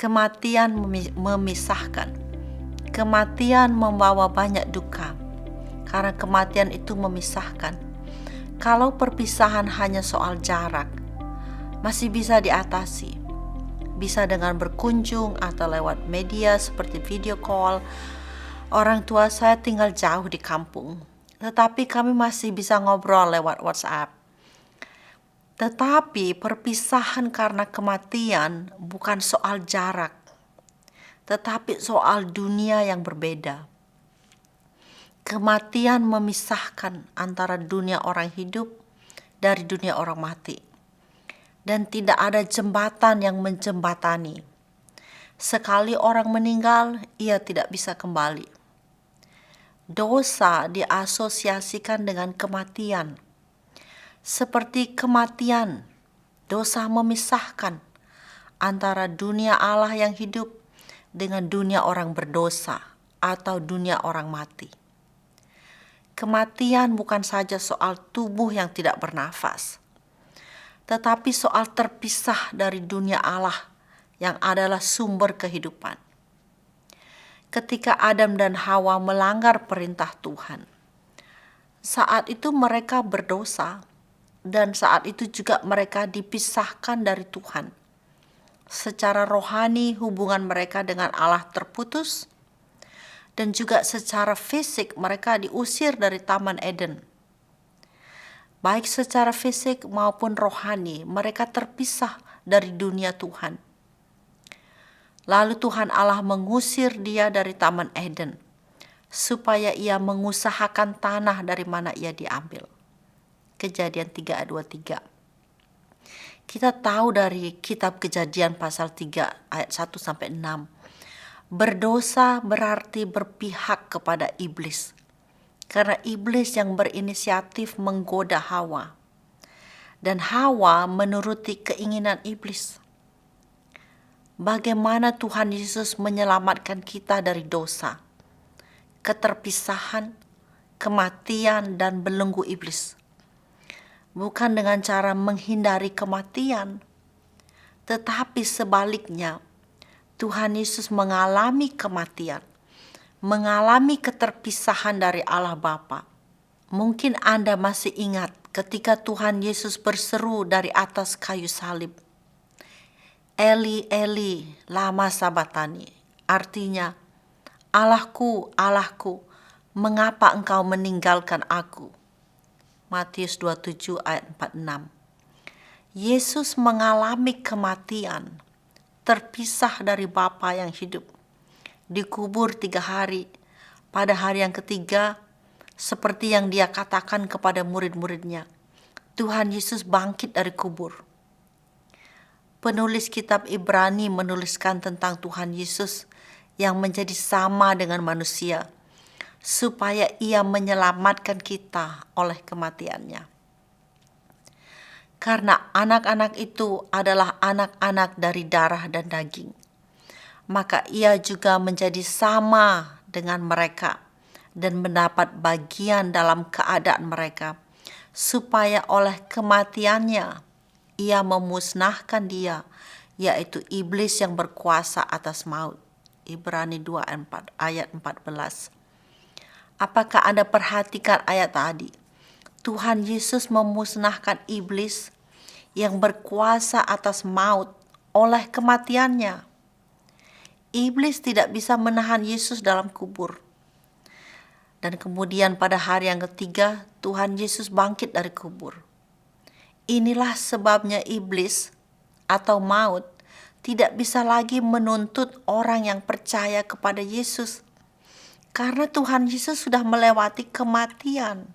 Kematian memisahkan. Kematian membawa banyak duka, karena kematian itu memisahkan. Kalau perpisahan hanya soal jarak, masih bisa diatasi. Bisa dengan berkunjung atau lewat media seperti video call. Orang tua saya tinggal jauh di kampung, tetapi kami masih bisa ngobrol lewat WhatsApp. Tetapi perpisahan karena kematian bukan soal jarak, tetapi soal dunia yang berbeda. Kematian memisahkan antara dunia orang hidup dari dunia orang mati. Dan tidak ada jembatan yang menjembatani. Sekali orang meninggal, ia tidak bisa kembali. Dosa diasosiasikan dengan kematian. Seperti kematian, dosa memisahkan antara dunia Allah yang hidup dengan dunia orang berdosa atau dunia orang mati. Kematian bukan saja soal tubuh yang tidak bernafas, tetapi soal terpisah dari dunia Allah yang adalah sumber kehidupan. Ketika Adam dan Hawa melanggar perintah Tuhan, saat itu mereka berdosa, dan saat itu juga mereka dipisahkan dari Tuhan. Secara rohani hubungan mereka dengan Allah terputus, dan juga secara fisik mereka diusir dari Taman Eden. Baik secara fisik maupun rohani mereka terpisah dari dunia Tuhan. Lalu Tuhan Allah mengusir dia dari Taman Eden, supaya ia mengusahakan tanah dari mana ia diambil. Kejadian 3 ayat 23. Kita tahu dari kitab Kejadian pasal 3 ayat 1-6. Berdosa berarti berpihak kepada iblis. Karena iblis yang berinisiatif menggoda Hawa. Dan Hawa menuruti keinginan iblis. Bagaimana Tuhan Yesus menyelamatkan kita dari dosa, keterpisahan, kematian, dan belenggu iblis? Bukan dengan cara menghindari kematian, tetapi sebaliknya, Tuhan Yesus mengalami kematian, mengalami keterpisahan dari Allah Bapa. Mungkin Anda masih ingat ketika Tuhan Yesus berseru dari atas kayu salib, Eli, Eli, lama sabatani. Artinya, Allahku, Allahku, mengapa engkau meninggalkan aku? Matius 27 ayat 46. Yesus mengalami kematian, terpisah dari Bapa yang hidup. Dikubur 3 hari. Pada hari yang ketiga, seperti yang dia katakan kepada murid-muridnya, Tuhan Yesus bangkit dari kubur. Penulis kitab Ibrani menuliskan tentang Tuhan Yesus yang menjadi sama dengan manusia, supaya ia menyelamatkan kita oleh kematiannya. Karena anak-anak itu adalah anak-anak dari darah dan daging, maka ia juga menjadi sama dengan mereka dan mendapat bagian dalam keadaan mereka, supaya oleh kematiannya ia memusnahkan dia, yaitu iblis yang berkuasa atas maut. Ibrani 2 ayat 14. Apakah Anda perhatikan ayat tadi? Tuhan Yesus memusnahkan iblis yang berkuasa atas maut oleh kematiannya. Iblis tidak bisa menahan Yesus dalam kubur. Dan kemudian pada hari yang ketiga, Tuhan Yesus bangkit dari kubur. Inilah sebabnya iblis atau maut tidak bisa lagi menuntut orang yang percaya kepada Yesus. Karena Tuhan Yesus sudah melewati kematian.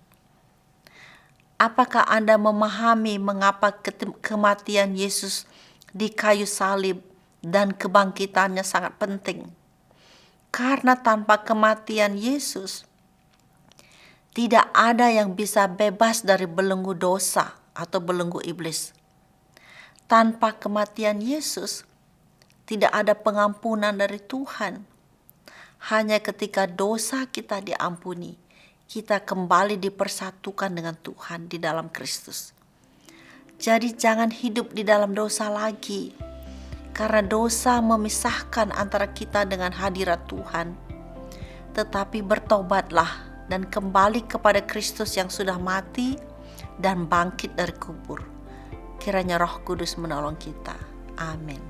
Apakah Anda memahami mengapa kematian Yesus di kayu salib dan kebangkitannya sangat penting? Karena tanpa kematian Yesus, tidak ada yang bisa bebas dari belenggu dosa atau belenggu iblis. Tanpa kematian Yesus, tidak ada pengampunan dari Tuhan. Hanya ketika dosa kita diampuni, kita kembali dipersatukan dengan Tuhan di dalam Kristus. Jadi jangan hidup di dalam dosa lagi, karena dosa memisahkan antara kita dengan hadirat Tuhan. Tetapi bertobatlah dan kembali kepada Kristus yang sudah mati dan bangkit dari kubur. Kiranya Roh Kudus menolong kita. Amin.